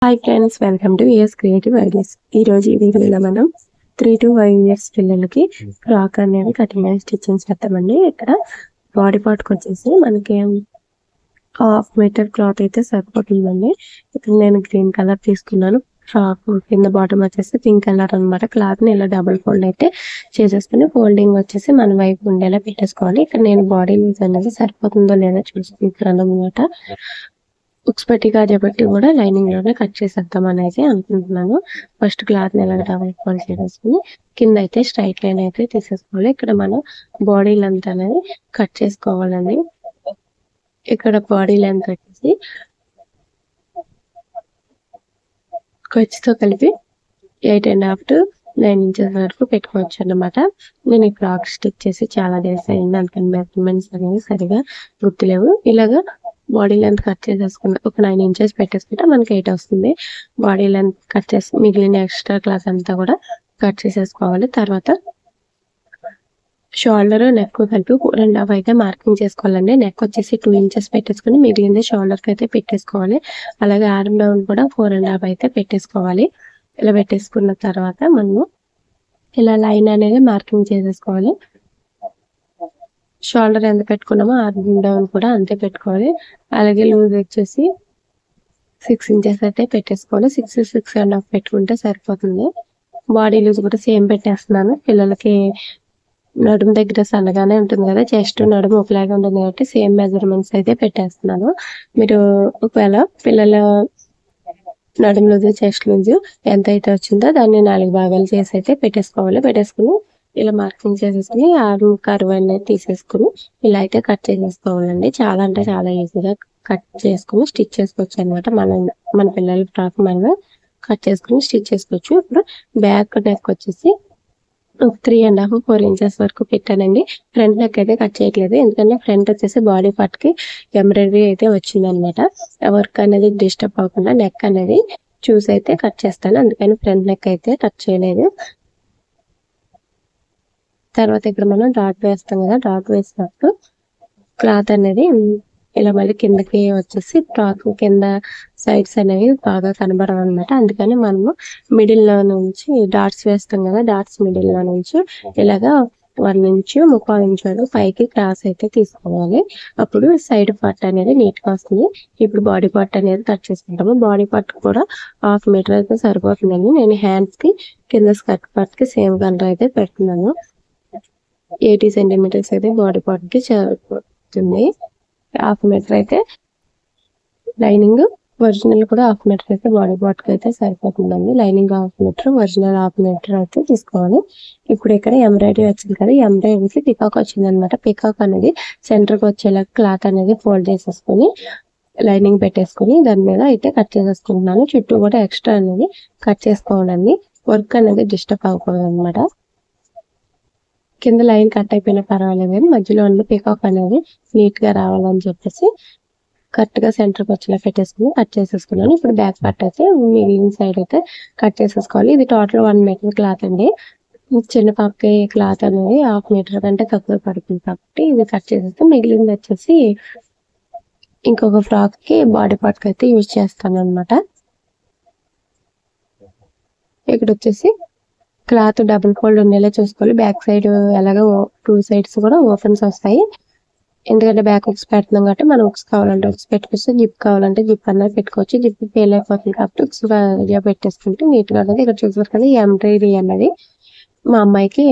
Hi friends, welcome to AS creative ideas. ఈరోజు ఈ వీడియోలో మనం 3 to 5 years పిల్లలకి ఫ్రాక్ అనేది కటింగ్ అండ్ స్టిచ్చింగ్ చేస్తామండి. ఇక్కడ బాడీ పార్ట్కి వచ్చేసి మనకి 1/2 మీటర్ క్లాత్ అయితే సరిపోతుందండి. ఇక్కడ నేను గ్రీన్ కలర్ తీసుకున్నాను. ఫ్రాక్ కింద బాటమ్ వచ్చేసి పింక్ కలర్ అనమాట. క్లాత్ని ఇలా డబుల్ ఫోల్డ్ అయితే చేసేసుకుని ఫోల్డింగ్ వచ్చేసి మన వైపు ఉండేలా పెట్టేసుకోవాలి. ఇక్కడ నేను బాడీ లూజ్ అనేది సరిపోతుందో లేదో చూసుకుంటున్నాను అనమాట. ఉక్స్ పెట్టి కాజాబట్టి కూడా లైనింగ్ లోనే కట్ చేసేద్దాం అనేది అనుకుంటున్నాను. ఫస్ట్ క్లాత్ ని ఎలా డబుల్ ఫోల్డ్ చేసేసుకుని కింద అయితే స్ట్రైట్ లైన్ అయితే తీసేసుకోవాలి. ఇక్కడ మనం బాడీ లెంత్ అనేది కట్ చేసుకోవాలండి. ఇక్కడ బాడీ లెంత్ వచ్చేసి ఖర్చుతో కలిపి 8.5 to 9 inches వరకు పెట్టుకోవచ్చు అన్నమాట. నేను ఈ ఫ్రాక్ స్టిచ్ చేసి చాలా డేస్ అయింది, అందుకని మెజర్మెంట్స్ అనేవి సరిగా గుర్తులేవు. ఇలాగా బాడీ లెంత్ కట్ చేసేసుకున్నా ఒక 9 inches పెట్టేసుకుంటే మనకి 8 వస్తుంది. బాడీ లెంత్ కట్ చేసి మిగిలిన ఎక్స్ట్రా క్లాత్ అంతా కూడా కట్ చేసేసుకోవాలి. తర్వాత షోల్డర్ నెక్ కలిపి 2.5 అయితే మార్కింగ్ చేసుకోవాలండి. నెక్ వచ్చేసి 2 inches పెట్టేసుకుని మిగిలింది షోల్డర్కి అయితే పెట్టేసుకోవాలి. అలాగే ఆర్మ్ డౌన్ కూడా 4.5 అయితే పెట్టేసుకోవాలి. ఇలా పెట్టేసుకున్న తర్వాత మనము ఇలా లైన్ అనేది మార్కింగ్ చేసేసుకోవాలి. షోల్డర్ ఎంత పెట్టుకున్నామో ఆర్మ్ డౌన్ కూడా అంతే పెట్టుకోవాలి. అలాగే లూజ్ వచ్చేసి 6 inches అయితే పెట్టేసుకోవాలి. 6.5 పెట్టుకుంటే సరిపోతుంది. బాడీ లూజ్ కూడా సేమ్ పెట్టేస్తున్నాను. పిల్లలకి నడుము దగ్గర సన్నగానే ఉంటుంది కదా, చెస్ట్ నడుము ఒకలాగా ఉంటుంది కాబట్టి సేమ్ మెజర్మెంట్స్ అయితే పెట్టేస్తున్నాను. మీరు ఒకవేళ పిల్లల నడుము లూజు చెస్ట్ లూజు ఎంత అయితే వచ్చిందో దాన్ని 4 భాగాలు చేసి అయితే పెట్టేసుకోవాలి. పెట్టేసుకుని ఇలా మార్కింగ్ చేసేసుకుని ఆర్మ్ కర్వ్ అనేది తీసేసుకుని ఇలా అయితే కట్ చేసేసుకోవాలండి. చాలా అంటే చాలా ఈజీగా కట్ చేసుకుని స్టిచ్ చేసుకోవచ్చు అనమాట. మన పిల్లల ఫ్రాక్ మనం కట్ చేసుకుని స్టిచ్ చేసుకోవచ్చు. ఇప్పుడు బ్యాక్ నెక్ వచ్చేసి 3.5 4 inches వరకు పెట్టానండి. ఫ్రంట్ నెక్ అయితే కట్ చేయట్లేదు, ఎందుకంటే ఫ్రంట్ వచ్చేసి బాడీ పార్ట్ కి ఎంబ్రాయిడరీ అయితే వచ్చింది అనమాట. వర్క్ అనేది డిస్టర్బ్ అవ్వకుండా నెక్ అనేది చూసి అయితే కట్ చేస్తాను, అందుకని ఫ్రంట్ నెక్ అయితే కట్ చేయలేదు. తర్వాత ఇక్కడ మనం డాట్ వేస్తాం కదా, డాట్ వేసినప్పుడు క్లాత్ అనేది ఇలా మళ్ళీ కిందకి వచ్చేసి ఫ్రాక్ కింద సైడ్స్ అనేవి బాగా కనబడవు అనమాట. అందుకని మనము మిడిల్ లో నుంచి డాట్స్ వేస్తాం కదా, డాట్స్ మిడిల్ లో నుంచి ఇలాగా 1 inch 3/4 inch వరకు పైకి క్రాస్ అయితే తీసుకోవాలి. అప్పుడు సైడ్ పార్ట్ అనేది నీట్ గా వస్తుంది. ఇప్పుడు బాడీ పార్ట్ అనేది కట్ చేసుకుంటాము. బాడీ పార్ట్ కూడా 1/2 meter అయితే సరిపోతుందండి. నేను హ్యాండ్స్ కి కింద స్కర్ట్ పార్ట్ కి సేమ్ కలర్ అయితే పెడుతున్నాను. 80 centimeters అయితే బాడీ పార్ట్ కి సరిపోతుంది. 1/2 meter అయితే లైనింగ్, ఒరిజినల్ కూడా 1/2 meter అయితే బాడీ పార్ట్ కి అయితే సరిపోతుందండి. లైనింగ్ 1/2 meter, ఒరిజినల్ 1/2 meter అయితే తీసుకోవాలి. ఇప్పుడు ఇక్కడ ఎంబ్రాయిడరీ వచ్చింది కదా, ఎంబ్రాయిడరీకి పికాక్ వచ్చింది అనమాట. పికాక్ అనేది సెంటర్ కి వచ్చేలా క్లాత్ అనేది ఫోల్డ్ చేసేసుకుని లైనింగ్ పెట్టేసుకుని దాని మీద అయితే కట్ చేసేసుకుంటున్నాను. చుట్టూ కూడా ఎక్స్ట్రా అనేది కట్ చేసుకోవాలండి. వర్క్ అనేది డిస్టర్బ్ అవ్వకూడదు అనమాట. కింద లైన్ కట్ అయిపోయినా పర్వాలేదు కానీ మధ్యలో ఉన్న పికాక్ అనేది నీట్ గా రావాలని చెప్పేసి కరెక్ట్ గా సెంటర్ కి వచ్చేలా పెట్టేసుకుని కట్ చేసేసుకున్నాను. ఇప్పుడు బ్యాక్ పార్ట్ అయితే మిగిలిన సైడ్ అయితే కట్ చేసేసుకోవాలి. ఇది టోటల్ 1 meter క్లాత్ అండి. చిన్న పాపకి క్లాత్ అనేది 1/2 meter కంటే తక్కువ పడుతుంది కాబట్టి ఇది కట్ చేసేస్తే మిగిలింది వచ్చేసి ఇంకొక ఫ్రాక్ కి బాడీ పార్ట్ కి అయితే యూజ్ చేస్తాను అనమాట. ఇక్కడ వచ్చేసి క్లాత్ డబుల్ ఫోల్డ్ ఉండేలా చూసుకోవాలి. బ్యాక్ సైడ్ ఎలాగో 2 sides కూడా ఓపెన్స్ వస్తాయి, ఎందుకంటే బ్యాక్ ఉక్స్ పెడుతున్నాం కాబట్టి మనం ఉక్స్ కావాలంటే ఉక్స్ పెట్టుకోవచ్చు, జిప్ కావాలంటే జిప్ అన్నది పెట్టుకోవచ్చు. జిప్ ఫెయిల్ అయిపోతుంది కాబట్టి ఉక్స్ పెట్టేసుకుంటే నీట్ గా ఉంటుంది. ఇక్కడ చూసారు కదా, ఎంబ్రాయిడరీ అన్నది మా అమ్మాయికి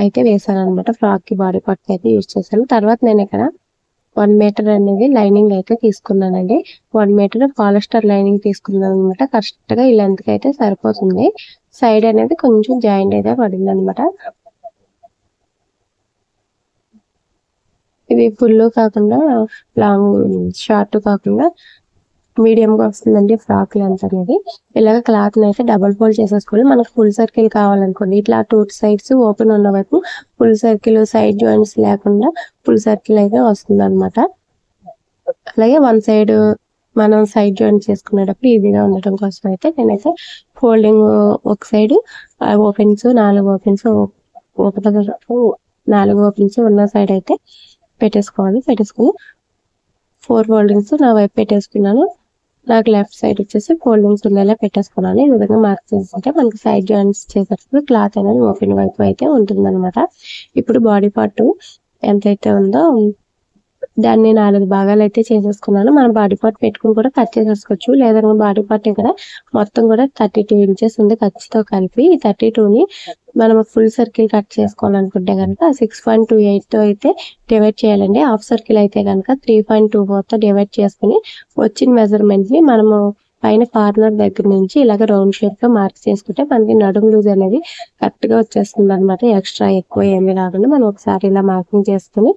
అయితే వేసాను అనమాట. ఫ్రాక్ కి బాడీ పార్ట్ కి అయితే యూజ్ చేశాను. తర్వాత నేను ఇక్కడ 1 meter అనేది లైనింగ్ అయితే తీసుకున్నానండి. 1 meter పాలిస్టర్ లైనింగ్ తీసుకున్నాను అనమాట. కరెక్ట్ గా ఈ లెంత్ కి అయితే సరిపోతుంది. సైడ్ అనేది కొంచెం జాయింట్ అయితే పడింది అనమాట. ఇది ఫుల్ కాకుండా లాంగ్ షార్ట్ కాకుండా మీడియం గా వస్తుందండి ఫ్రాక్ లెంత్ అనేది. ఇలాగ క్లాత్ అయితే డబుల్ ఫోల్డ్ చేసేసుకోవాలి. మనకు ఫుల్ సర్కిల్ కావాలనుకోండి, ఇట్లా 2 sides ఓపెన్ ఉన్న వైపు ఫుల్ సర్కిల్, సైడ్ జాయింట్స్ లేకుండా ఫుల్ సర్కిల్ అయితే వస్తుంది అనమాట. అలాగే 1 side మనం సైడ్ జాయింట్ చేసుకునేటప్పుడు ఈజీగా ఉండటం కోసం అయితే నేనైతే ఫోల్డింగ్ ఒక సైడ్ ఓపెన్స్ 4 ఓపెన్స్ 4 ఓపెన్స్ ఉన్న సైడ్ అయితే పెట్టేసుకోవాలి. పెట్టేసుకుని 4 foldings నా వైపు పెట్టేసుకున్నాను. నాకు లెఫ్ట్ సైడ్ వచ్చేసి ఫోల్డింగ్స్ ఉండేలా పెట్టేసుకున్నాను. ఈ విధంగా మార్క్ చేసుకుంటే మనకి సైడ్ జాయింట్స్ చేసేటప్పుడు క్లాత్ అనేది ఓపెన్ వైపు అయితే ఉంటుంది అనమాట. ఇప్పుడు బాడీ పార్ట్ ఎంతైతే ఉందో దాన్ని 4 భాగాలు అయితే చేసేసుకున్నాను. మనం బాడీ పార్ట్ పెట్టుకుని కూడా కట్ చేసేసుకోవచ్చు. లేదా బాడీ పార్ట్ ఇక్కడ మొత్తం కూడా 32 ఇంచెస్ ఉంది ఖర్చుతో కలిపి. ఈ 32ని మనం ఫుల్ సర్కిల్ కట్ చేసుకోవాలనుకుంటే కనుక 6.28తో అయితే డివైడ్ చేయాలండి. హాఫ్ సర్కిల్ అయితే కనుక 3.24తో డివైడ్ చేసుకుని వచ్చిన మెజర్మెంట్ ని మనము పైన కార్నర్ దగ్గర నుంచి ఇలాగ రౌండ్ షేప్ లో మార్క్ చేసుకుంటే మనకి నడుము లూజ్ అనేది కరెక్ట్ గా వచ్చేస్తుంది అనమాట. ఎక్స్ట్రా ఎక్కువ ఏమీ రాకుండా మనం ఒకసారి ఇలా మార్కింగ్ చేసుకుని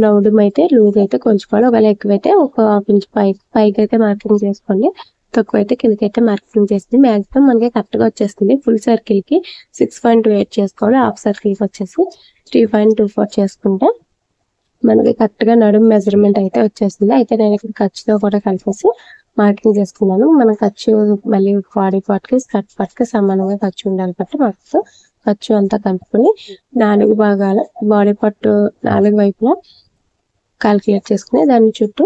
నడుము అయితే లూజ్ అయితే కొంచుకోవాలి. ఒకవేళ ఎక్కువైతే ఒక హాఫ్ ఇంచ్ పైకి అయితే మార్కింగ్ చేసుకోండి. తక్కువ అయితే కిందకైతే మార్కింగ్ చేస్తుంది. మాక్సిమం మనకి కరెక్ట్ గా వచ్చేస్తుంది. ఫుల్ సర్కిల్ కి 6.28 చేసుకోవాలి. హాఫ్ సర్కిల్ కి వచ్చేసి 3.24 చేసుకుంటే మనకి కరెక్ట్ గా నడుము మెజర్మెంట్ అయితే వచ్చేస్తుంది. అయితే నేను ఇక్కడ ఖర్చుతో కూడా కలిపేసి మార్కింగ్ చేసుకున్నాను. మన ఖర్చు మళ్ళీ బాడీ పార్ట్ కి స్కర్ట్ పార్ట్ కి సమానంగా ఖర్చు ఉండాలి కాబట్టి మాకు ఖర్చు అంతా కలుపుకొని 4 భాగాల బాడీ పార్ట్ 4 వైపులా క్యాల్కులేట్ చేసుకుని దాని చుట్టూ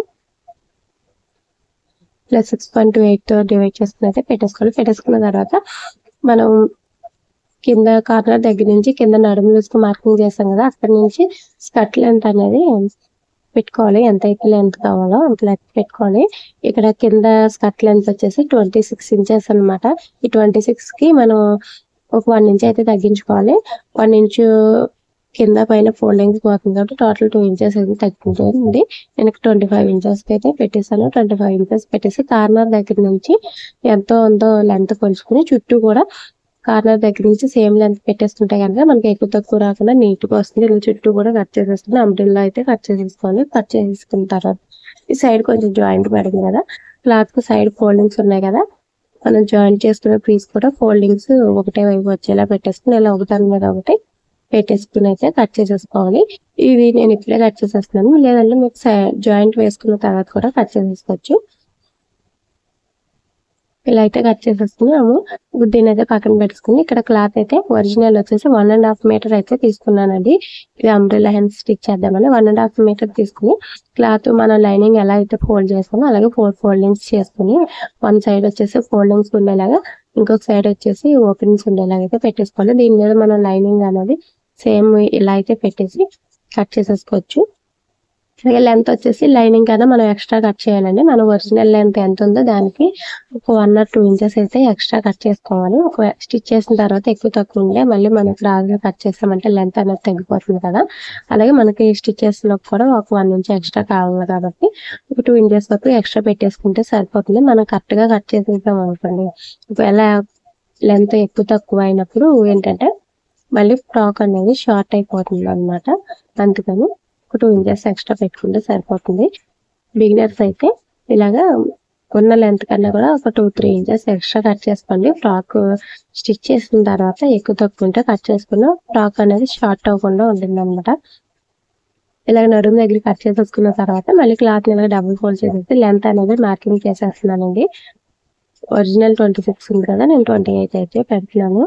ప్లస్ 6.28తో డివైడ్ చేసుకుని అయితే పెట్టేసుకోవాలి. పెట్టేసుకున్న తర్వాత మనం కింద కార్నర్ దగ్గర నుంచి కింద నడుము లూజ్కి మార్కింగ్ చేస్తాం కదా, అక్కడ నుంచి స్కర్ట్ లెంత్ అనేది పెట్టుకోవాలి. ఎంతైతే లెంత్ కావాలో అంత లెంత్ పెట్టుకోవాలి. ఇక్కడ కింద స్కర్ట్ లెంత్ వచ్చేసి 26 ఇంచెస్ అనమాట. ఈ 26 కి మనం ఒక 1 ఇంచ్ అయితే తగ్గించుకోవాలి. 1 ఇంచ్ కింద పైన ఫోల్డింగ్స్ పోతుంది కాబట్టి టోటల్ 2 ఇంచెస్ అయితే తగ్గించుకోండి. నేను 25 ఇంచెస్ అయితే పెట్టేసాను. 25 ఇంచెస్ పెట్టేసి కార్నర్ దగ్గర నుంచి ఎంతో ఉందో లెంత్ కొలుచుకుని చుట్టూ కూడా కార్నర్ దగ్గర నుంచి సేమ్ లెంత్ పెట్టేసుకుంటే కనుక మనకి ఎక్కువ తక్కువ రాకుండా నీట్ గా వస్తుంది. ఇలా చుట్టూ కూడా కట్ చేసేసుకుని అంబ్రెల్లా అయితే కట్ చేసేసుకోవాలి. కట్ చేసేసుకున్న తర్వాత ఈ సైడ్ కొంచెం జాయింట్ పడింది కదా, క్లాత్ కు సైడ్ ఫోల్డింగ్స్ ఉన్నాయి కదా, మనం జాయింట్ చేసుకునే పీస్ కూడా ఫోల్డింగ్స్ ఒకటే వైపు వచ్చేలా పెట్టేసుకుని ఇలా ఒకదాని మీద ఒకటి పెట్టేసుకుని అయితే కట్ చేసేసుకోవాలి. ఇది నేను ఇప్పుడే కట్ చేసేస్తున్నాను. లేదంటే మీకు జాయింట్ వేసుకున్న తర్వాత కూడా కట్ చేసేసుకోవచ్చు. ఇలా అయితే కట్ చేసేసుకున్నాము. దీన్ని అయితే పక్కన పెట్టుకుని ఇక్కడ క్లాత్ అయితే ఒరిజినల్ వచ్చేసి 1.5 మీటర్ అయితే తీసుకున్నానండి. ఇది అంబ్రెల్లా హ్యాండ్ స్టిచ్ చేద్దామని 1.5 మీటర్ తీసుకుని క్లాత్ మనం లైనింగ్ ఎలా అయితే ఫోల్డ్ చేస్తామో అలాగే 4 ఫోల్డింగ్స్ చేసుకుని వన్ సైడ్ వచ్చేసి ఫోల్డింగ్స్ ఉండేలాగా ఇంకొక సైడ్ వచ్చేసి ఓపెనింగ్స్ ఉండేలాగా అయితే పెట్టేసుకోవాలి. దీని మీద మనం లైనింగ్ అనేది సేమ్ ఇలా అయితే పెట్టేసి కట్ చేసేసుకోవచ్చు. లెంత్ వచ్చేసి లైనింగ్ కదా మనం ఎక్స్ట్రా కట్ చేయాలండి. మన ఒరిజినల్ లెంత్ ఎంత ఉందో దానికి ఒక 1 or 2 ఇంచెస్ అయితే ఎక్స్ట్రా కట్ చేసుకోవాలి. ఒక స్టిచ్ చేసిన తర్వాత ఎక్కువ తక్కువ ఉండే మళ్ళీ మనం క్రాస్ గా కట్ చేసామంటే లెంత్ అనేది తగ్గిపోతుంది కదా. అలాగే మనకి స్టిచెస్ లో కూడా ఒక 1 ఇంచ్ ఎక్స్ట్రా కావాలి కాబట్టి ఒక 2 ఇంచెస్ వరకు ఎక్స్ట్రా పెట్టేసుకుంటే సరిపోతుంది. మనం కరెక్ట్ గా కట్ చేసేసాం అనుకోండి, ఒకవేళ లెంత్ ఎక్కువ తక్కువ అయినప్పుడు ఏంటంటే మళ్ళీ ఫ్రాక్ అనేది షార్ట్ అయిపోతుంది అనమాట. అందుకని ఒక 2 ఇంచెస్ ఎక్స్ట్రా పెట్టుకుంటే సరిపోతుంది. బిగినర్స్ అయితే ఇలాగా ఉన్న లెంత్ కన్నా కూడా ఒక 2-3 ఇంచెస్ ఎక్స్ట్రా కట్ చేసుకోండి. ఫ్రాక్ స్టిచ్ చేసిన తర్వాత ఎక్కువ తక్కువ ఉంటే కట్ చేసుకున్న ఫ్రాక్ అనేది షార్ట్ అవ్వకుండా ఉంటుంది అనమాట. ఇలాగ నడుము దగ్గర కట్ చేసేసుకున్న తర్వాత మళ్ళీ క్లాత్ ఇలా డబుల్ ఫోల్డ్ చేసేసి లెంత్ అనేది మార్కింగ్ చేసేస్తున్నానండి. ఒరిజినల్ 26 ఉంది కదా, నేను 28 అయితే పెడుతున్నాను.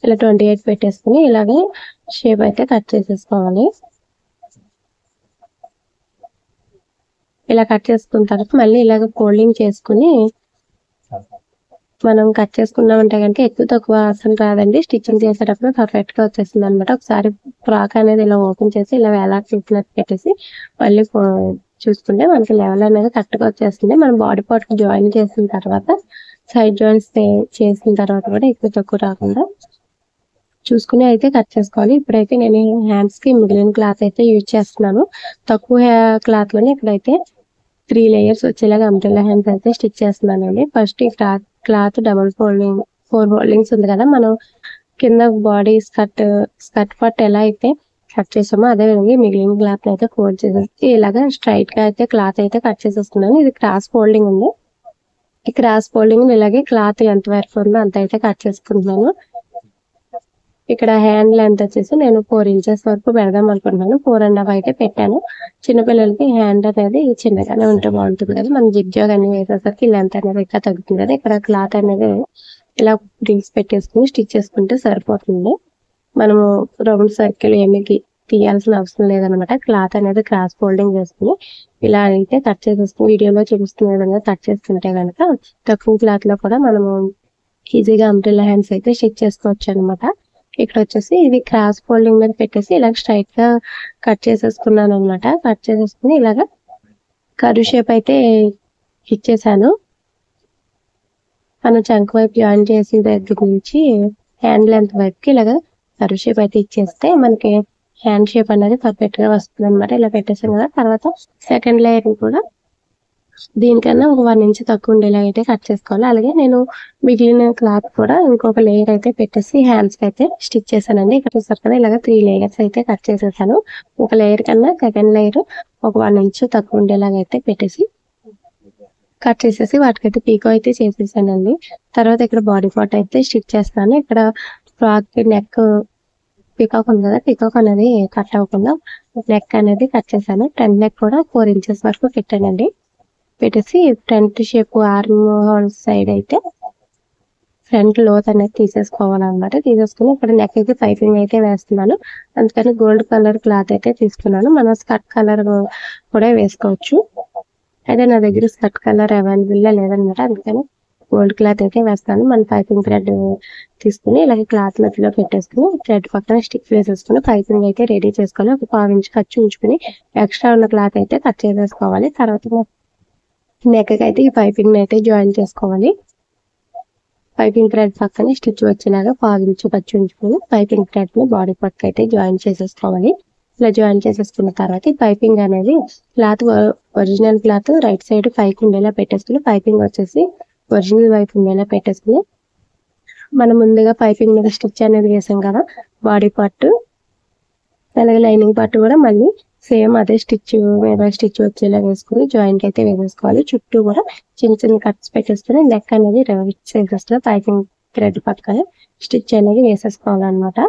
ఇలా 28 పెట్టేసుకుని ఇలాగే షేప్ అయితే కట్ చేసేసుకోవాలి. ఇలా కట్ చేసుకున్న తర్వాత మళ్ళీ ఇలాగ ఫోల్డింగ్ చేసుకుని మనం కట్ చేసుకున్నామంటే కనుక ఎక్కువ తక్కువ అసలు రాదండి. స్టిచ్చింగ్ చేసేటప్పుడు పర్ఫెక్ట్ గా వచ్చేస్తుంది అనమాట. ఒకసారి ఫ్రాక్ అనేది ఇలా ఓపెన్ చేసి ఇలా వేలా చూసినట్టు పెట్టేసి మళ్ళీ చూసుకుంటే మనకి లెవెల్ అనేది కరెక్ట్ గా వచ్చేస్తుంది. మనం బాడీ పార్ట్ కి జాయిన్ చేసిన తర్వాత సైడ్ జాయింట్స్ చేసిన తర్వాత కూడా ఎక్కువ తక్కువ రాకుండా చూసుకుని అయితే కట్ చేసుకోవాలి. ఇప్పుడైతే నేను హ్యాండ్స్ కి మిగిలిన క్లాత్ అయితే యూజ్ చేస్తున్నాను. తక్కువ క్లాత్ లోనే ఇక్కడైతే 3 లేయర్స్ వచ్చేలాగా అంబ్రెల్లా హ్యాండ్స్ అయితే స్టిచ్ చేస్తున్నానండి. ఫస్ట్ ఈ క్లాత్ డబుల్ ఫోల్డింగ్ 4 ఫోల్డింగ్స్ ఉంది కదా, మనం కింద బాడీ స్కర్ట్ పార్ట్ ఎలా అయితే కట్ చేసామో అదే విధంగా మిగిలిన క్లాత్ అయితే ఫోల్డ్ చేసేసి ఇలాగా స్ట్రైట్ గా అయితే క్లాత్ అయితే కట్ చేసేస్తున్నాను. ఇది క్రాస్ ఫోల్డింగ్ ఉంది. ఈ క్రాస్ ఫోల్డింగ్ ఇలాగే క్లాత్ ఎంత వరకు ఉందో అంత అయితే కట్ చేసుకుంటున్నాను. ఇక్కడ హ్యాండ్ లెంత్ వచ్చేసి నేను 4 ఇంచెస్ వరకు పెడదాం అనుకుంటున్నాను. 4.5 అయితే పెట్టాను. చిన్నపిల్లలకి హ్యాండ్ అనేది చిన్నగానే ఉంటే బాగుంటుంది కదా, మనం జిగ్జాగ్ అన్ని వేసేసరికి లెంత్ అనేది ఇంకా తగ్గుతుంది కదా. ఇక్కడ క్లాత్ అనేది ఇలా రింగ్స్ పెట్టేసుకుని స్టిచ్ చేసుకుంటే సరిపోతుంది. మనము రౌండ్ సర్కిల్ ఏమి తీయాల్సిన అవసరం లేదనమాట. క్లాత్ అనేది క్రాస్ ఫోల్డింగ్ చేసుకుని ఇలా అయితే కట్ చేసేసుకుని వీడియోలో చూపిస్తున్న విధంగా కట్ చేసుకుంటే కనుక తక్కువ క్లాత్ లో కూడా మనము ఈజీగా అంబ్రెల్లా హ్యాండ్స్ అయితే స్టిచ్ చేసుకోవచ్చు అనమాట. ఇక్కడ వచ్చేసి ఇది క్రాస్ ఫోల్డింగ్ మీద పెట్టేసి ఇలా స్ట్రైట్ గా కట్ చేసేసుకున్నాను అనమాట. కట్ చేసేసుకుని ఇలాగా కర్వ్ షేప్ అయితే ఇచ్చేసాను. మనం చంక వైపు జాయిన్ చేసి దగ్గర నుంచి హ్యాండ్ లెంత్ వైపుకి ఇలాగా కర్వ్ షేప్ అయితే ఇచ్చేస్తే మనకి హ్యాండ్ షేప్ అనేది పర్ఫెక్ట్ గా వస్తుంది అనమాట. ఇలా పెట్టేసాం కదా. తర్వాత సెకండ్ లేయర్ కూడా దీనికన్నా ఒక 1 ఇంచ్ తక్కువ ఉండేలా అయితే కట్ చేసుకోవాలి. అలాగే నేను మిగిలిన క్లాత్ కూడా ఇంకొక లేయర్ అయితే పెట్టేసి హ్యాండ్స్ కి అయితే స్టిచ్ చేశానండి. ఇక్కడ చూసారు కదా, ఇలాగ 3 లేయర్స్ అయితే కట్ చేసేసాను. ఒక లేయర్ కన్నా సెకండ్ లేయర్ ఒక 1 ఇంచ్ తక్కువ ఉండేలాగా అయితే పెట్టేసి కట్ చేసేసి వాటికైతే పీకో అయితే చేసేసానండి. తర్వాత ఇక్కడ బాడీ పార్ట్ అయితే స్టిచ్ చేస్తాను. ఇక్కడ ఫ్రాక్ నెక్ పీకాక్ ఉంది కదా, పీకాక్ అనేది కట్ అవ్వకుండా నెక్ అనేది కట్ చేశాను. ఫ్రంట్ నెక్ కూడా 4 ఇంచెస్ వరకు పెట్టానండి. పెట్టేసి front shape arm whole side అయితే ఫ్రంట్ లోత్ అనేది తీసేసుకోవాలన్నమాట. తీసేసుకుని ఇక్కడ నెక్ అయితే పైపింగ్ అయితే వేస్తున్నాను. అందుకని గోల్డ్ కలర్ క్లాత్ అయితే తీసుకున్నాను. మనం స్కర్ట్ కలర్ కూడా వేసుకోవచ్చు. అయితే నా దగ్గర స్కర్ట్ కలర్ అవైలబుల్ లేదనమాట. అందుకని గోల్డ్ క్లాత్ అయితే వేస్తాను. మన పైపింగ్ థ్రెడ్ తీసుకుని ఇలాగే క్లాత్ మధ్యలో పెట్టేసుకుని థ్రెడ్ పక్కన స్టిక్ వేసేసుకుని పైపింగ్ అయితే రెడీ చేసుకోవాలి. ఒక 1/4 ఇంచ్ ఖర్చు ఉంచుకుని ఎక్స్ట్రా ఉన్న క్లాత్ అయితే కట్ చేసేసుకోవాలి. తర్వాత నెక్ అయితే ఈ పైపింగ్ అయితే జాయిన్ చేసుకోవాలి. పైపింగ్ థ్రెడ్ పక్కన స్టిచ్ వచ్చేలాగా 1/4 ఇంచ్ ఖర్చు ఉంచుకుని పైపింగ్ థ్రెడ్ ని బాడీ పార్ట్ అయితే జాయిన్ చేసేసుకోవాలి. ఇలా జాయిన్ చేసేసుకున్న తర్వాత ఈ పైపింగ్ అనేది cloth original cloth right side పైకి ఉండేలా పెట్టేసుకుని పైపింగ్ వచ్చేసి ఒరిజినల్ వైపు ఉండేలా పెట్టేసుకుని మనం ముందుగా పైపింగ్ మీద స్టిచ్ అనేది వేసాం కదా బాడీ పార్ట్, అలాగే లైనింగ్ పార్ట్ కూడా మళ్ళీ సేమ్ అదే స్టిచ్ మీద స్టిచ్ వచ్చేలా వేసుకుని జాయింట్ అయితే వేసేసుకోవాలి. చుట్టూ కూడా చిన్న చిన్న కట్స్ పెట్టేసుకుని నెక్ అనేది రివర్స్ చేసేసుకుని పైపింగ్ థ్రెడ్ పక్కన స్టిచ్ అనేది వేసేసుకోవాలన్నమాట.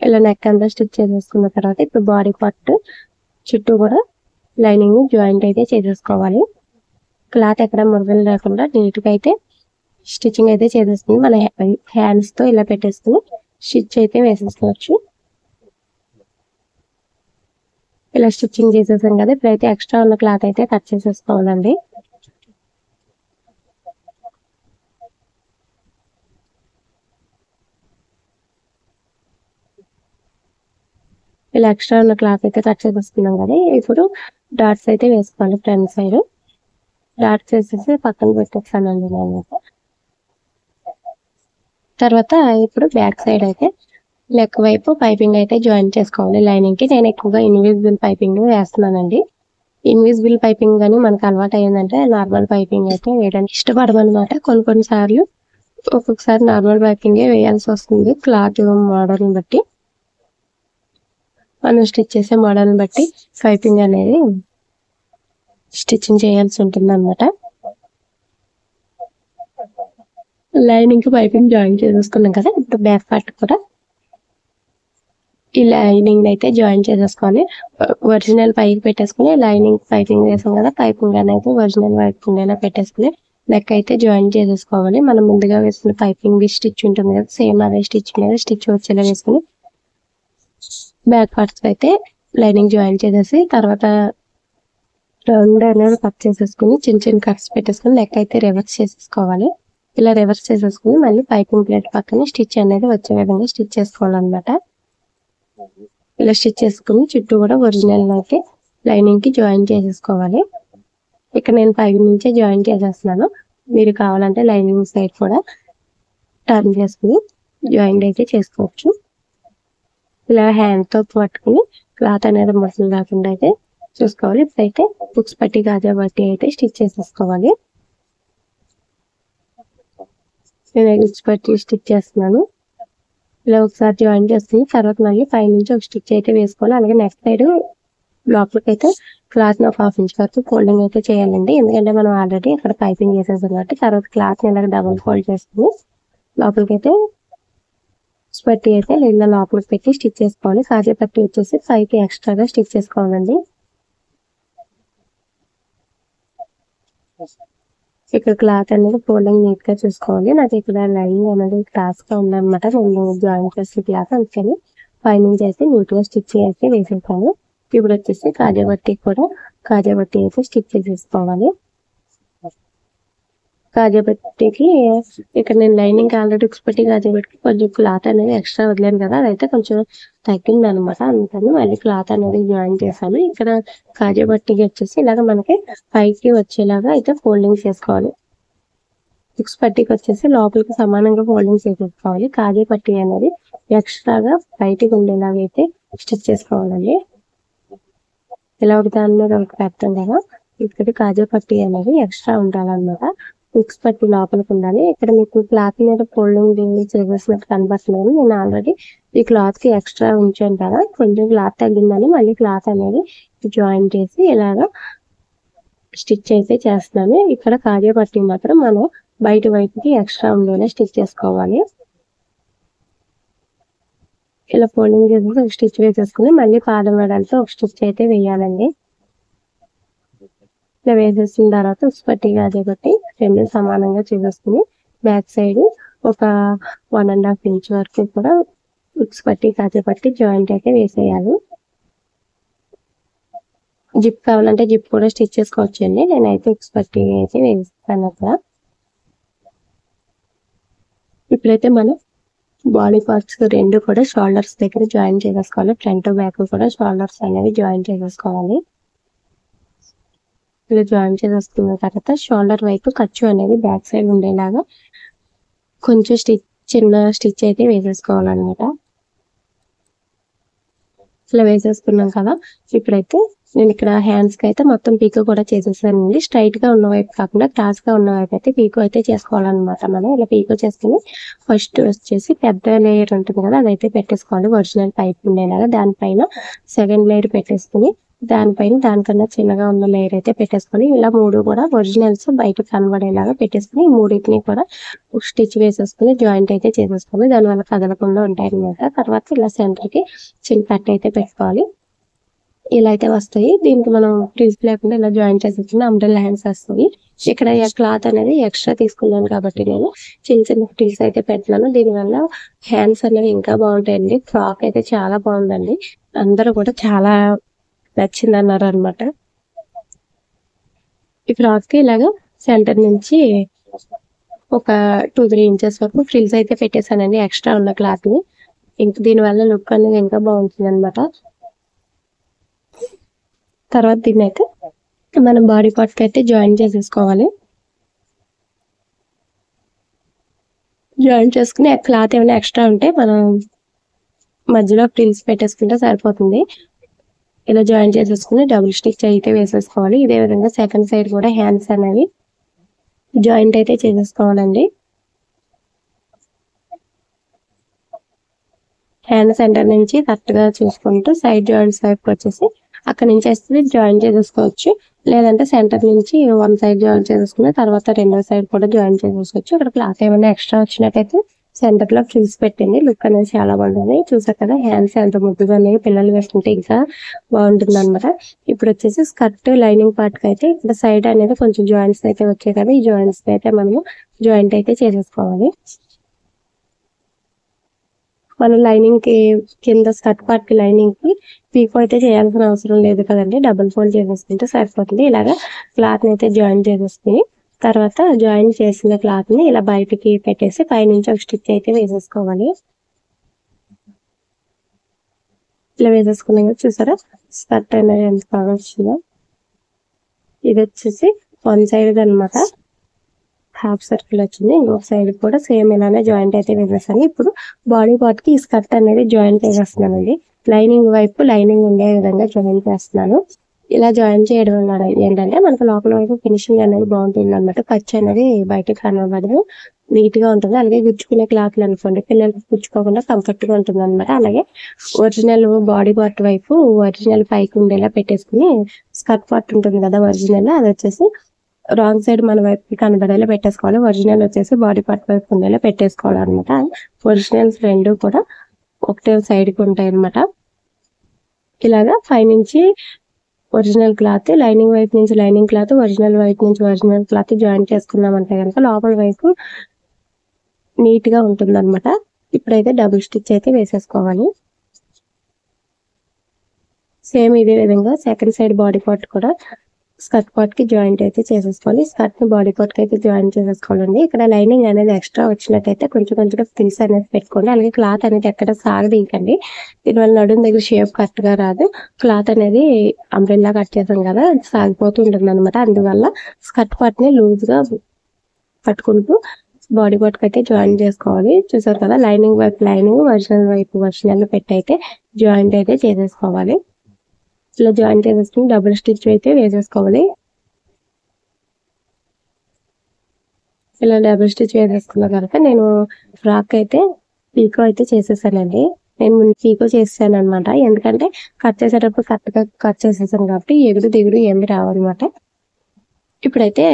ఇలా నెక్ అంతా స్టిచ్ చేసేసుకున్న తర్వాత ఇప్పుడు బాడీ పార్ట్ చుట్టూ కూడా లైనింగ్ జాయింట్ అయితే చేసేసుకోవాలి. క్లాత్ ఎక్కడ ముడతలు లేకుండా నీట్ గా అయితే స్టిచ్చింగ్ అయితే చేసేసుకుని మన హ్యాండ్స్ తో ఇలా పెట్టేసుకుని స్టిచ్ అయితే వేసేసుకోవచ్చు. ఇలా స్టిచ్చింగ్ చేసేసాం కదా, ఇప్పుడైతే ఎక్స్ట్రా ఉన్న క్లాత్ అయితే కట్ చేసేసుకోవాలండి. ఇలా ఎక్స్ట్రా ఉన్న క్లాత్ అయితే కట్ చేసేసుకున్నాం కదా. ఇప్పుడు డాట్స్ అయితే వేసుకోవాలి. ఫ్రంట్ సైడ్ డాట్స్ వేసేసి పక్కన పెట్టేస్తానండి నేను. తర్వాత ఇప్పుడు బ్యాక్ సైడ్ అయితే నెక్ వైపు పైపింగ్ అయితే జాయిన్ చేసుకోవాలి. లైనింగ్ కి నేను ఎక్కువగా ఇన్విజిబుల్ పైపింగ్ వేస్తున్నానండి. ఇన్విజిబుల్ పైపింగ్ కానీ మనకు అలవాటు అయ్యిందంటే నార్మల్ పైపింగ్ అయితే వేయడానికి ఇష్టపడమన్నమాట. కొన్ని సార్లు ఒక్కొక్కసారి నార్మల్ పైపింగే వేయాల్సి వస్తుంది. క్లాత్ మోడల్ బట్టి మనం స్టిచ్ చేసే మోడల్ని బట్టి పైపింగ్ అనేది స్టిచ్చింగ్ చేయాల్సి ఉంటుంది అన్నమాట. లైనింగ్ కి పైపింగ్ జాయిన్ చేసేసుకున్నాం కదా, ఇప్పుడు బ్యాక్ పార్ట్ కూడా ఈ లైనింగ్ అయితే జాయిన్ చేసేసుకోవాలి. ఒరిజినల్ పైకి పెట్టేసుకుని లైనింగ్ పైపింగ్ వేసాం కదా, పైపింగ్ అనేది ఒరిజినల్ వైపు ఉండేలా పెట్టేసుకుని నెక్ అయితే జాయిన్ చేసేసుకోవాలి. మనం ముందుగా వేసుకున్న పైపింగ్ స్టిచ్ ఉంటుంది కదా, సేమ్ అదే స్టిచ్ మీద స్టిచ్ వచ్చేలా వేసుకుని బ్యాక్ పార్ట్స్ అయితే లైనింగ్ జాయిన్ చేసేసి తర్వాత రౌండ్ అనేది కట్ చేసేసుకుని చిన్న చిన్న కట్స్ పెట్టేసుకుని నెక్ అయితే రివర్స్ చేసేసుకోవాలి. ఇలా రివర్స్ చేసేసుకుని మళ్ళీ పైపింగ్ ప్లేట్ పక్కన స్టిచ్ అనేది వచ్చే విధంగా స్టిచ్ చేసుకోవాలన్నమాట. ఇలా స్టిచ్ చేసుకుని చుట్టూ కూడా ఒరిజినల్ అయితే లైనింగ్ కి జాయిన్ చేసేసుకోవాలి. ఇక్కడ నేను పై నుంచే జాయిన్ చేసేస్తున్నాను. మీరు కావాలంటే లైనింగ్ సైడ్ కూడా టర్న్ చేసుకుని జాయిన్ అయితే చేసుకోవచ్చు. ఇలా హ్యాండ్ తో పట్టుకుని క్లాత్ అనేది ముడతలు కాకుండా అయితే చూసుకోవాలి. ఇప్పుడైతే బుక్స్ పట్టి గాజా పట్టి అయితే స్టిచ్ చేసేసుకోవాలి. నేను బుక్స్ పట్టి స్టిచ్ చేస్తున్నాను. ఇలా ఒకసారి జాయిన్ చేసుకుని తర్వాత మళ్ళీ పై నుంచి ఒక స్టిచ్ అయితే వేసుకోవాలి. అలాగే నెక్స్ట్ సైడ్ లోపలికి అయితే క్లాత్ ఒక 1/2 ఇంచ్ వరకు ఫోల్డింగ్ అయితే చేయాలండి. ఎందుకంటే మనం ఆల్రెడీ అక్కడ పైపింగ్ చేసేసాం కాబట్టి. తర్వాత క్లాత్ ఇలా డబుల్ ఫోల్డ్ చేసుకుని లోపలికి అయితే పట్టి అయితే ఇలా లోపలికి పెట్టి స్టిచ్ చేసుకోవాలి. కాజా పట్టి వచ్చేసి పైకి ఎక్స్ట్రాగా స్టిచ్ చేసుకోవాలండి. ఇక్కడ క్లాత్ అనేది ఫోల్డింగ్ నీట్ గా చూసుకోవాలి. నాకు ఇక్కడ లైనింగ్ అనేది క్లాస్ గా ఉందన్నమాట. నేను జాయిన్ చేసిన క్లాత్ అందుకని పైనుంచి అయితే నీట్ గా స్టిచ్ అయితే వేసేసాను. ఇప్పుడు వచ్చేసి కాజాబట్టి కూడా కాజాబట్టి అయితే స్టిచ్ చేసేసుకోవాలి. కాజాబట్టికి ఇక్కడ నేను లైనింగ్ ఆల్రెడీ ఉక్స్పట్టి కాజాబట్టికి కొంచెం క్లాత్ అనేది ఎక్స్ట్రా వదిలేను కదా, అదైతే కొంచెం తగ్గింది అనమాట. అందుకని మళ్ళీ క్లాత్ అనేది జాయిన్ చేశాను. ఇక్కడ కాజాబట్టికి వచ్చేసి ఇలాగ మనకి పైకి వచ్చేలాగా అయితే ఫోల్డింగ్ చేసుకోవాలి. ఉక్స్ పట్టీకి వచ్చేసి లోపలికి సమానంగా ఫోల్డింగ్ చేసేసుకోవాలి. కాజాబట్టి అనేది ఎక్స్ట్రాగా బయటికి ఉండేలాగా అయితే స్టిచ్ చేసుకోవాలండి. ఇలా ఒక దాని మీద ఒకటి పెడతాం కదా, ఇక్కడ కాజాబట్టి అనేది ఎక్స్ట్రా ఉండాలన్నమాట. ఉక్స్ పట్టి లోపలికి ఉండాలి. ఇక్కడ మీకు క్లాత్ మీద ఫోల్డింగ్ చేసేసినట్టు కనబడుతున్నాను. నేను ఆల్రెడీ ఈ క్లాత్ కి ఎక్స్ట్రా ఉంచాను కదా, కొంచెం క్లాత్ తగ్గిందని మళ్ళీ క్లాత్ అనేది జాయిన్ చేసి ఇలాగా స్టిచ్ అయితే చేస్తున్నాను. ఇక్కడ కాజాబట్టి మాత్రం మనం బయట వైపుకి ఎక్స్ట్రా ఉండేలా స్టిచ్ చేసుకోవాలి. ఇలా ఫోల్డింగ్ చేసి ఒక స్టిచ్ వేసేసుకుని మళ్ళీ పాదం వేయడానికి ఒక స్టిచ్ అయితే వేయాలండి. ఇలా వేసేసిన తర్వాత ఉక్స్ పట్టి కాజాబట్టి రెండు సమానంగా చేసేసుకుని బ్యాక్ సైడ్ ఒక 1.5 ఇంచ్ వరకు కూడా ఉక్స్ పట్టి కాజాబట్టి జాయింట్ అయితే వేసేయాలి. జిప్ కావాలంటే జిప్ కూడా స్టిచ్ చేసుకోవచ్చండి. నేనైతే ఉక్స్ పట్టి అయితే వేస్తాను అక్కడ. ఇప్పుడైతే మనం బాడీ పార్ట్స్ రెండు కూడా షోల్డర్స్ దగ్గర జాయిన్ చేసేసుకోవాలి. ఫ్రంట్ బ్యాక్ కూడా షోల్డర్స్ అనేవి జాయిన్ చేసేసుకోవాలి. ఇలా జాయిన్ చేసేసుకున్న తర్వాత షోల్డర్ వైపు ఖర్చు అనేది బ్యాక్ సైడ్ ఉండేలాగా కొంచెం చిన్న స్టిచ్ అయితే వేసేసుకోవాలన్నమాట. ఇలా వేసేసుకున్నాం కదా, ఇప్పుడైతే నేను ఇక్కడ హ్యాండ్స్ కి అయితే మొత్తం పీకో కూడా చేసేసానండి. స్ట్రైట్ గా ఉన్న వైపు కాకుండా క్రాస్ గా ఉన్న వైపు అయితే పీకో అయితే చేసుకోవాలన్నమాట. మనం ఇలా పీకో చేసుకుని ఫస్ట్ వచ్చేసి పెద్ద లేయర్ ఉంటుంది కదా, అదైతే పెట్టేసుకోవాలి ఒరిజినల్ పైప్ ఉండేలాగా. దానిపైన సెకండ్ లేయర్ పెట్టేసుకుని దానిపైన దానికన్నా చిన్నగా ఉన్న లేయర్ అయితే పెట్టేసుకొని ఇలా మూడు కూడా ఒరిజినల్స్ బయట కనబడేలాగా పెట్టేసుకుని ఈ మూడింటిని కూడా స్టిచ్ వేసేసుకుని జాయింట్ అయితే చేసేసుకొని దానివల్ల కదలకుండా ఉంటాయి అన్నమాట. తర్వాత ఇలా సెంటర్ కి చిన్న కట్ అయితే పెట్టుకోవాలి. ఇలా అయితే వస్తాయి. దీనికి మనం ఫ్రిల్స్ లేకుండా ఇలా జాయిన్ చేసేసుకుని అంబ్రెల్లా హ్యాండ్స్ వస్తాయి. ఇక్కడ క్లాత్ అనేది ఎక్స్ట్రా తీసుకున్నాను కాబట్టి నేను చిన్న చిన్న ఫ్రిల్స్ అయితే పెట్టినాను. దీనివల్ల హ్యాండ్స్ అనేవి ఇంకా బాగుంటాయండి. ఫ్రాక్ అయితే చాలా బాగుందండి. అందరూ కూడా చాలా నచ్చింది అన్నారు అనమాట. ఈ ఫ్రాక్ కి ఇలాగా సెంటర్ నుంచి ఒక 2-3 ఇంచెస్ వరకు ఫ్రిల్స్ అయితే పెట్టేశానండి ఎక్స్ట్రా ఉన్న క్లాత్ ని. ఇంకా దీనివల్ల లుక్ అనేది ఇంకా బాగుంటుంది అనమాట. తర్వాత దీన్ని అయితే మనం బాడీ పార్ట్ కి అయితే జాయిన్ చేసేసుకోవాలి. జాయిన్ చేసుకుని క్లాత్ ఏమైనా ఎక్స్ట్రా ఉంటే మనం మధ్యలో ఫ్రిల్స్ పెట్టేసుకుంటే సరిపోతుంది. ఇలా జాయిన్ చేసేసుకుని డబుల్ స్టిచ్ అయితే వేసేసుకోవాలి. ఇదే విధంగా సెకండ్ సైడ్ కూడా హ్యాండ్స్ అనేవి జాయింట్ అయితే చేసేసుకోవాలండి. హ్యాండ్ సెంటర్ నుంచి కరెక్ట్ గా చూసుకుంటూ సైడ్ జాయింట్స్ వైపు వచ్చేసి అక్కడ నుంచి వేస్తే జాయిన్ చేసేసుకోవచ్చు. లేదంటే సెంటర్ నుంచి వన్ సైడ్ జాయిన్ చేసేసుకుని తర్వాత రెండో సైడ్ కూడా జాయిన్ చేసేసుకోవచ్చు. ఇక్కడ క్లాత్ ఏమైనా ఎక్స్ట్రా వచ్చినట్టయితే సెంటర్ లో ఫ్రిల్స్ పెట్టింది. లుక్ అనేది చాలా బాగుంటుంది. చూసారు కదా హ్యాండ్స్ ఎంత ముద్దుగా ఉన్నాయి. పిల్లలు వేసుకుంటే ఇంకా బాగుంటుంది అనమాట. ఇప్పుడు వచ్చేసి స్కర్ట్ లైనింగ్ పార్ట్ కి అయితే ఇక్కడ సైడ్ అనేది కొంచెం జాయింట్స్ అయితే వచ్చాయి కదా, ఈ జాయింట్స్ అయితే మనము జాయింట్ అయితే చేసేసుకోవాలి. మనం లైనింగ్ కి కింద స్కర్ట్ పార్ట్ కి లైనింగ్ కి పీకో అయితే చేయాల్సిన అవసరం లేదు కదండి, డబుల్ ఫోల్డ్ చేసేసుకుంటే సరిపోతుంది. ఇలాగా క్లాత్ అయితే జాయిన్ చేసేసుకుని తర్వాత జాయిన్ చేసిన క్లాత్ ని ఇలా బయటికి పెట్టేసి పైనుంచి ఒక స్టిచ్ అయితే వేసేసుకోవాలి. ఇలా వేసేసుకున్నాం కదా, చూసారా స్కర్ట్ అనేది ఎంత బాగా వచ్చిందో. ఇది వచ్చేసి వన్ సైడ్ అనమాట, హాఫ్ సర్కిల్ వచ్చింది. ఇంకొక సైడ్ కూడా సేమ్ ఇలానే జాయింట్ అయితే వేసేసాను. ఇప్పుడు బాడీ పార్ట్ కి ఈ స్కర్ట్ అనేది జాయింట్ చేసేస్తున్నానండి. లైనింగ్ వైపు లైనింగ్ ఉండే విధంగా జాయిన్ చేస్తున్నాను. ఇలా జాయిన్ చేయడం వల్ల ఏంటంటే మనకు లోపల వైపు ఫినిషింగ్ అనేది బాగుంటుంది అన్నమాట. ఖర్చు అనేది బయటకు కనబడదు, నీట్ గా ఉంటుంది. అలాగే గుచ్చుకునే క్లాత్లు అనుకోండి పిల్లలకి గుచ్చుకోకుండా కంఫర్ట్ గా ఉంటుంది అనమాట. అలాగే ఒరిజినల్ బాడీ పార్ట్ వైపు ఒరిజినల్ పైకి ఉండేలా పెట్టేసుకుని స్కర్ట్ పార్ట్ ఉంటుంది కదా ఒరిజినల్, అది వచ్చేసి రాంగ్ సైడ్ మన వైపు కనబడేలా పెట్టేసుకోవాలి. ఒరిజినల్ వచ్చేసి బాడీ పార్ట్ వైపు ఉండేలా పెట్టేసుకోవాలి అనమాట. ఒరిజినల్స్ రెండు కూడా ఒకటే సైడ్ కి ఉంటాయి అనమాట. ఇలాగా పైనుంచి ఒరిజినల్ క్లాత్, లైనింగ్ వైపు నుంచి లైనింగ్ క్లాత్, ఒరిజినల్ వైపు నుంచి ఒరిజినల్ క్లాత్ జాయిన్ చేసుకున్నామంటే కనుక లోపల వైపు నీట్ గా ఉంటుంది అనమాట. ఇప్పుడైతే డబుల్ స్టిచ్ అయితే వేసేసుకోవాలి. సేమ్ ఇదే విధంగా సెకండ్ సైడ్ బాడీ పార్ట్ కూడా స్కర్ట్ పార్ట్ కి జాయింట్ అయితే చేసేసుకోవాలి. స్కర్ట్ ని బాడీ పార్ట్ కి అయితే జాయిన్ చేసేసుకోవాలండి. ఇక్కడ లైనింగ్ అనేది ఎక్స్ట్రా వచ్చినట్టయితే కొంచెం కొంచెం ఫ్రిల్స్ అనేది పెట్టుకోండి. అలాగే క్లాత్ అనేది ఎక్కడ సాగదీయకండి. దీనివల్ల నడుము దగ్గర షేప్ కరెక్ట్ గా రాదు. క్లాత్ అనేది అంబ్రెల్లా కట్ చేసాం కదా, సాగిపోతూ ఉంటుంది అనమాట. అందువల్ల స్కర్ట్ పార్ట్ ని లూజ్ గా పట్టుకుంటూ బాడీ పార్ట్ కి అయితే జాయిన్ చేసుకోవాలి. చూసారు కదా, లైనింగ్ వైపు లైనింగ్, ఒరిజినల్ వైపు ఒరిజినల్ పెట్టి అయితే జాయింట్ అయితే చేసేసుకోవాలి. ఇలా జాయిన్ చేసేసుకుని డబుల్ స్టిచ్ అయితే వేసేసుకోవాలి. ఇలా డబుల్ స్టిచ్ వేసేసుకున్న తర్వాత నేను ఫ్రాక్ అయితే పీకో అయితే చేసేసానండి. నేను ముందు పీకో చేసాను అనమాట. ఎందుకంటే కట్ చేసేటప్పుడు కరెక్ట్ గా కట్ చేసేసాను కాబట్టి ఎగుడు దిగుడు ఏమి రావన్నమాట. ఇప్పుడైతే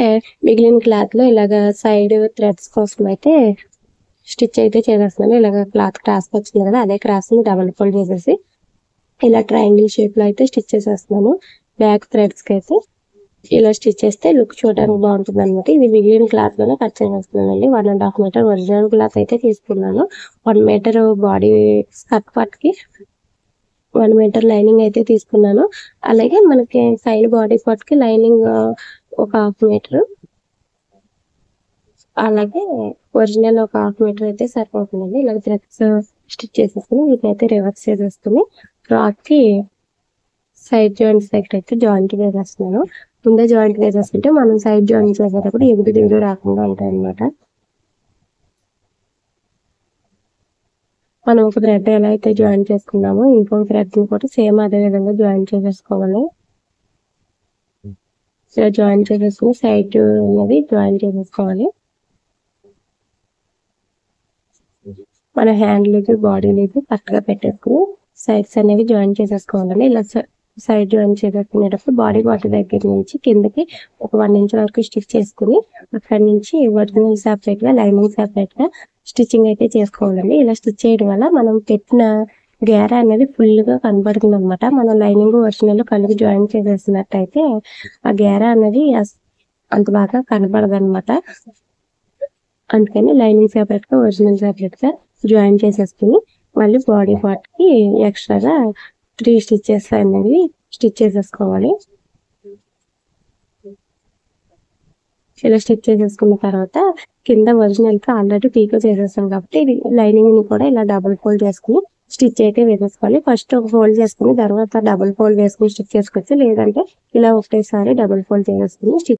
మిగిలిన క్లాత్ లో ఇలాగ సైడ్ థ్రెడ్స్ కోసం అయితే స్టిచ్ అయితే చేసేస్తున్నాను. ఇలాగ క్లాత్ క్రాస్ వచ్చింది కదా, అదే క్రాస్ ని డబుల్ ఫోల్డ్ చేసేసి ఇలా ట్రయాంగిల్ షేప్ లో అయితే స్టిచ్ చేసేస్తున్నాను. బ్యాక్ థ్రెడ్స్ కి అయితే ఇలా స్టిచ్ చేస్తే లుక్ చూడడానికి బాగుంటుంది అనమాట. ఇది మిగిలిన క్లాత్ లోనే కట్ చేసేస్తున్నానండి. 1.5 మీటర్ ఒరిజినల్ క్లాత్ అయితే తీసుకున్నాను. 1 మీటర్ బాడీ స్కర్ట్ పార్ట్ కి 1 మీటర్ లైనింగ్ అయితే తీసుకున్నాను. అలాగే మనకి సైడ్ బాడీ పార్ట్ కి లైనింగ్ ఒక 1/2 మీటర్, అలాగే ఒరిజినల్ ఒక 1/2 మీటర్ అయితే సరిపోతుందండి. ఇలా థ్రెడ్స్ స్టిచ్ చేసేసుకుని వీటినైతే రివర్స్ చేసేసుకుని ఫ్రాక్ కి సైడ్ జాయింట్స్ దగ్గర అయితే జాయింట్ వేసేస్తున్నాను. ముందే జాయింట్ వేసేసుకుంటే మనం సైడ్ జాయింట్ చేసేటప్పుడు ఎగుడు దిగుడు రాకుండా ఉంటాయి అనమాట. మనం ఒక థ్రెడ్ ఎలా అయితే జాయిన్ చేసుకున్నామో ఇంకొక థ్రెడ్ ని కూడా సేమ్ అదే విధంగా జాయిన్ చేసేసుకోవాలి. ఇలా జాయిన్ చేసేసుకుని సైడ్ అనేది జాయిన్ చేసేసుకోవాలి. మన హ్యాండ్ లేదు బాడీ లేదు కరెక్ట్ గా పెట్టేసుకుని సైడ్స్ అనేవి జాయిన్ చేసేసుకోవాలండి. ఇలా సైడ్ జాయిన్ చేసుకునేటప్పుడు బాడీ పార్ట్ దగ్గర నుంచి కిందకి ఒక 1 ఇంచ్ వరకు స్టిచ్ చేసుకుని అక్కడి నుంచి ఒరిజినల్ సెపరేట్ గా లైనింగ్ సెపరేట్ గా స్టిచ్చింగ్ అయితే చేసుకోవాలండి. ఇలా స్టిచ్ చేయడం వల్ల మనం పెట్టిన గేర అనేది ఫుల్ గా కనబడుతుంది అనమాట. మనం లైనింగ్ ఒరిజినల్ కలిపి జాయిన్ చేసేసినట్టయితే ఆ గేర అనేది అంత బాగా కనబడదు అనమాట. అందుకని లైనింగ్ సెపరేట్ గా ఒరిజినల్ సెపరేట్ గా జాయిన్ చేసేసుకుని మళ్ళీ బాడీ పార్ట్ కి ఎక్స్ట్రాగా 3 స్టిచెస్ అనేది స్టిచ్ చేసేసుకోవాలి. ఇలా స్టిచ్ చేసేసుకున్న తర్వాత కింద ఒరిజినల్ కి ఆల్రెడీ పీకో చేసేస్తాం కాబట్టి లైనింగ్ ని కూడా ఇలా డబుల్ ఫోల్డ్ చేసుకుని స్టిచ్ అయితే వేసేసుకోవాలి. ఫస్ట్ ఒక ఫోల్డ్ చేసుకుని తర్వాత డబుల్ ఫోల్డ్ వేసుకుని స్టిచ్ చేసుకోవచ్చు. లేదంటే ఇలా ఒకటేసారి డబుల్ ఫోల్డ్ చేసేసుకుని స్టిచ్